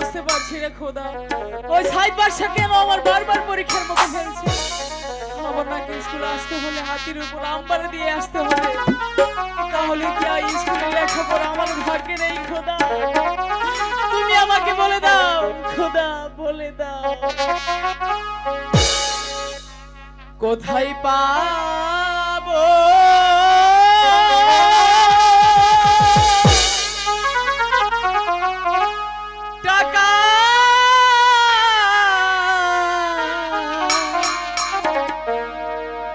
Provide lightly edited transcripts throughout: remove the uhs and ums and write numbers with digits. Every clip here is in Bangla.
বুঝতে পারছি রে খোদা, ওই সাইড বাদশা কেন আমার বারবার পরীক্ষার মুখে ফেলছে। আমার নাকি স্কুলে আসতে হলে হাতির উপর আম্বারে দিয়ে আসতে হবে, তাহলে কি আর স্কুলে লেখাপড়া আমার ভাগ্যে নেই খোদা? তুমি আমাকে বলে দাও খোদা, বলে দাও কোথায় পাবো টাকা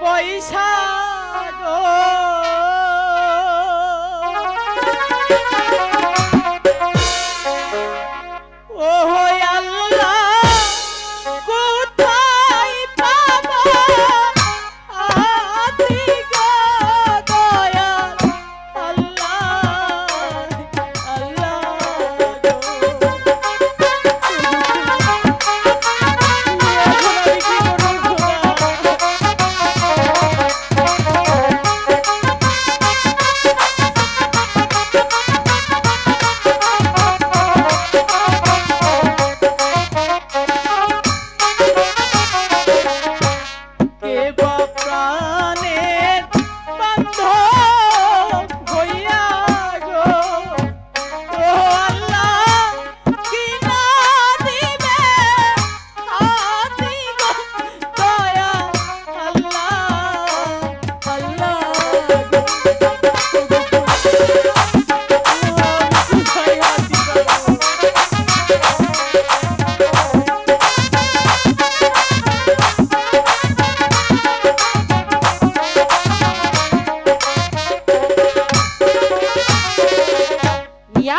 পয়সা গো, ও আল্লাহ কোথায় পাবো আতি গো দয়াল আল্লাহ, আল্লাহ গো। কে বা প্রাণের বান্ধব হইয়া গো, ও আল্লাহ কি না দিবে আতি গো দয়া আল্লাহ, আল্লাহ গো। কোথায় আছি বাবা?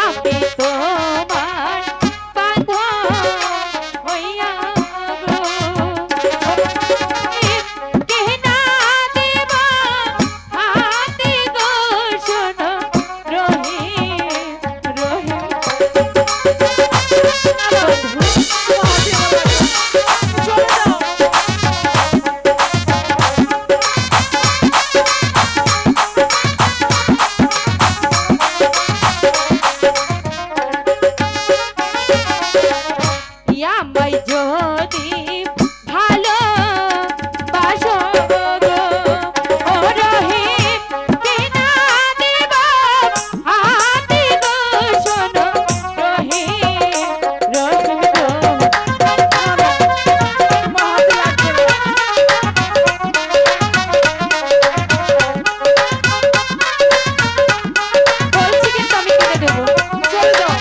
আমি তোমার বাঁধব হইয়া গো, কে না দেব হাতে গো শোনো রহিম, রহিম চলে যাও। আমায় যদি ভালো বাসো গো, ও রহিম কে না দেব হাতে গো শোনো রহিম, রহিম গো। বলছি কিন্তু আমি কিনে দেবো, চলে যাও।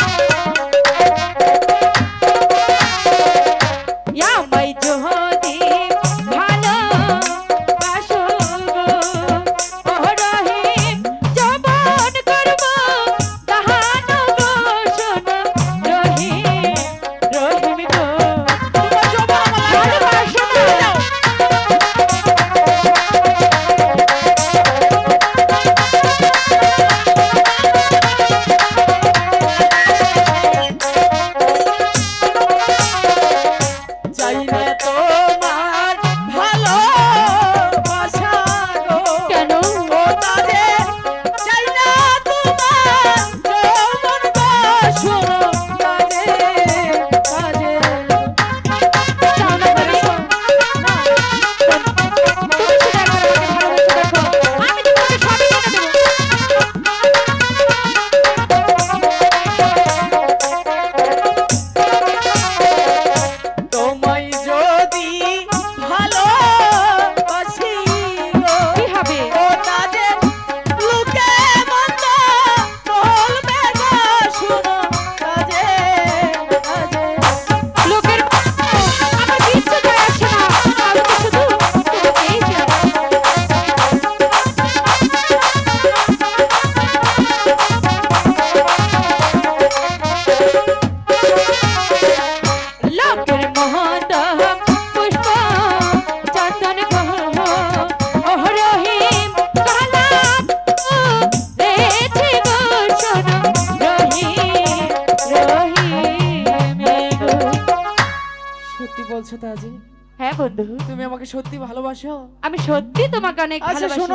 আমায় যদি ভালো বাসো গো, ও রহিম জবন করব দাহানো গো শোনো রহিম, রহিম গো। তোমার জবান আমার লাগবে না। ভালোবাসো চলে না। যাও। চাই না তোমার ভালোবাসা গো, কেন? ও তাদের চাই না তোমার যৌবন গো, শোনো কাজে কাজে চাও না মানে? না। তুমি শুধু একবার আমাকে ভালোবেসে দেখো, আমি তোমাকে সবই কিনে দেবো। তোমায় যদি ভালোবাসি গো, কি হবে? ও তাদের লোকে মন্দ বলবে গো, শোনো কাজে কাজে লোকের আমার কিচ্ছু যায় আসে না, আমি তো শুধু তোমাকেই চাই। লোকের মহতম পুষ্প চন্দন গহ, ও রহিম কালাম দেখে গো শোনো রহিম, রহিম গো। সত্যি বলছো তাজি? হ্যাঁ বন্ধু, তুমি আমাকে সত্যি ভালোবাসো? আমি সত্যি তোমাকে অনেক আচ্ছা ভালোবাসি। শোনো